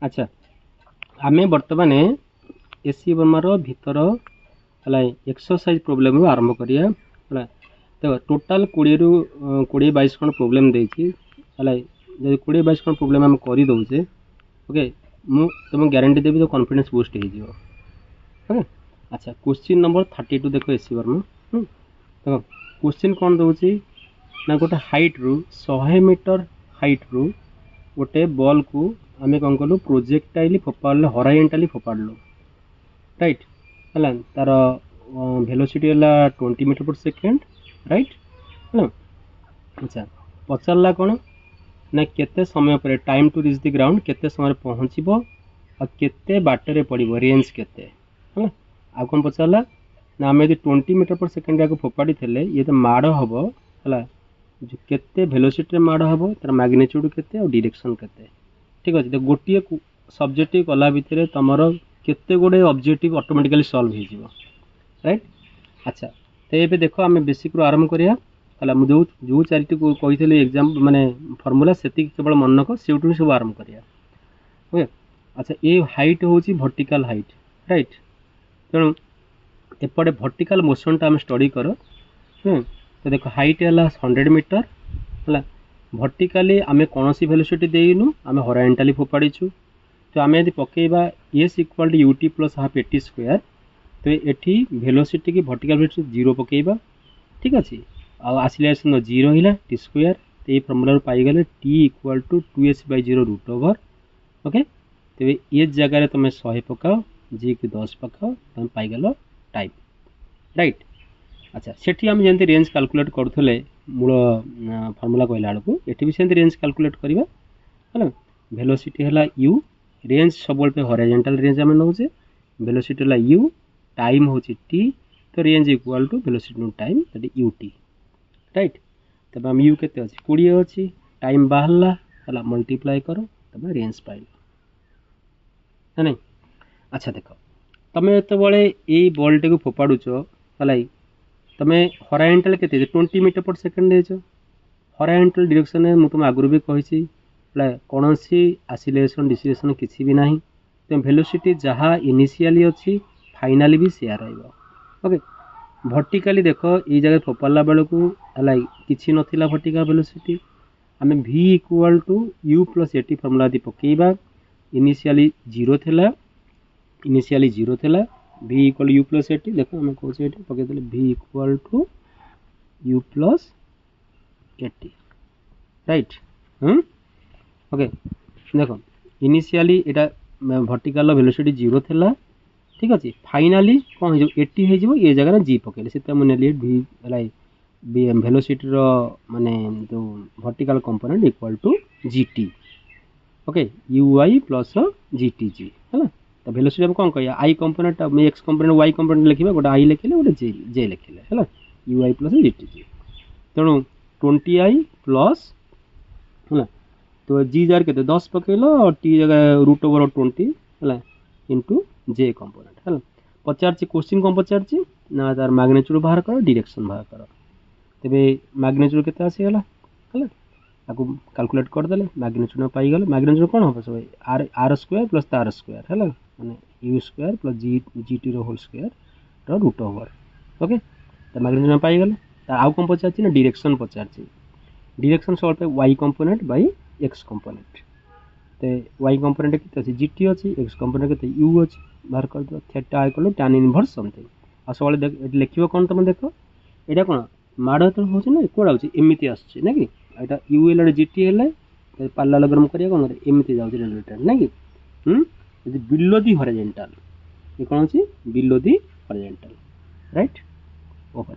अच्छा आम बर्तमान एसी वर्मार भीतर है एक्सरसाइज प्रोब्लेम आरंभ करिया है। तो टोटाल 20 ରୁ 20-22 खंड प्रोब्लेम देछि है। जब 20-22 खंड प्रोब्लेम आम कर दौचे ओके मु तुम गारंटी देवी तो कॉन्फिडेंस बूस्ट हो। अच्छा क्वेश्चन नंबर 32 देखो एसी वर्मा देखो क्वेश्चन कौन दौर ना गोटे हाइट रु 100 मीटर हाइट रु गोटे बॉल को आम कौन कलु प्रोजेक्टाइल फोपाड़े हॉरिजॉन्टली फोपाड़लु राइट है तार वेलोसिटी है 20 मीटर पर सेकेंड राइट है। अच्छा पचारा कौन ना केते समय पर time to reach the ground केते समय पहुँचब और केते बाटर पड़ो रेंज केते है। आ कौन पचारा ना आम यदि 20 मीटर पर सेकेंड या फोपाड़ी थे ये तो माड़ हम है जो केते वेलोसिटी माड़ हम तार मैग्नीट्यूड केते और डायरेक्शन केते ठीक अच्छे। तो गोटे सब्जेक्ट कला भितर तुम केते गुड़े ऑब्जेक्टिव ऑटोमेटिकली सॉल्व हो राइट। अच्छा तो ये देख आम बेसिक रू आरंभ करिया है मुझे जो चारिटी कही एग्जाम माने फर्मूला से केवल मन रख से सब आरंभ करिया ओके। अच्छा ये हाइट हूँ वर्टिकल हाइट राइट तेणु एपटे वर्टिकल मोशन टा आम स्टडी कर तो देख हाइट है 100 मीटर है वर्टिकाली आम कौन सी वेलोसिटी देनु आम हॉरिजॉन्टली फोपाड़ीचु। तो आम यदि पकेबा S equal to UT plus half AT square तो ये वेलोसिटी की वर्टिकल वेलोसिटी 0 पकेबा ठीक अच्छे आसले जीरो है टी स्क्वायर तो ये फर्मूला पाईगले T equal to 2s/0 root over okay. तो ये जगह तुम 100 पकाओ जी की 10 पकाओ तुम पाईगल टाइम राइट। अच्छा सेठी आम जमी रेंज कैलकुलेट करूँ मूल फर्मूला कहला बेलू ये भी सेमती रेंज कैलकुलेट करवा है। वेलोसिटी है यू रेंज सब हॉरिजॉन्टल रेंज आम नौचे वेलोसिटी है यू टाइम हूँ टी तो range equal to velocity time that u t right. तब आम यू के 20 अच्छी टाइम बाहर है मल्टीप्लाई करो तब रेंज पाइल है नहीं। अच्छा देख तुम जो ये बॉलटे को फोपाड़ुच है तुम हॉरिजॉन्टल के 20 मीटर पर सेकेंड देच हॉरिजॉन्टल डायरेक्शन में मुझे तुम आगुरी भी कही कौन सी आसिलेशन डिसिलेशन किसी भी ना तो वेलोसिटी जहाँ इनिशियली अच्छी फाइनाली भी सेया ओके। वर्टिकली देख ये जगह फोपाड़ा बेलू है कि नाला वर्टिकल वेलोसिटी आम v equal to u plus at formula यदि पकेबा इनिशियली जीरो थिला v equal u plus at देख आम कौन पकईदे v equal to u plus at right okay. देख इनिशियली यहाँ वर्टिकल वेलोसिटी 0 थिला ठीक अच्छे फाइनाली कौन हो 80 हो ये जगह जी पकड़े से मुझे भी वेलोसिटी माने जो vertical component equal to GT okay U I plus GT G है। तो वेलोसिटी कौन कह I component X component Y component लिखा गोटे आई लिखिले गोटे जे लिखिले है U I plus GT G तेणु 20i प्लस है तो जी जार के 10 पकड़ और टी जगह रूट ओवर 20 है इंटू जे कंपोनेंट है। पचार क्वेश्चन कौन पचार ना तार मैग्नीट्यूड बाहर कर डायरेक्शन बाहर कर तेरे मैग्नीट्यूड केते आसीगला है आपको कैलकुलेट करदे मैग्नीट्यूड में पाईगल मैग्नीट्यूड कौन हम सब आर स्क्वायर प्लस तार स्क्वायर है मैंने U square plus G T whole square root over okay. तो मैग्नीट्यूड में पाईगल आउ कौन पचार ना डायरेक्शन पचार डायरेक्शन सब Y component by X component तो वाई कंपोनेंट के जी टी अच्छी एक्स कंपोनेंट के यू अच्छी बाहर कर दो theta equal tan inverse something आ सब लिख कौन तुम देख यहाँ कौन माड़ तो हूँ ना कौड़ा एमती आसुच्छे ना कि यहाँ यू एल जी टी है पार्लालोग्राम करिया कौन एमती जाऊँ रिलेटेड ना कि बिलो दी हॉरिजॉन्टल ये कौन अच्छी below the horizontal right over.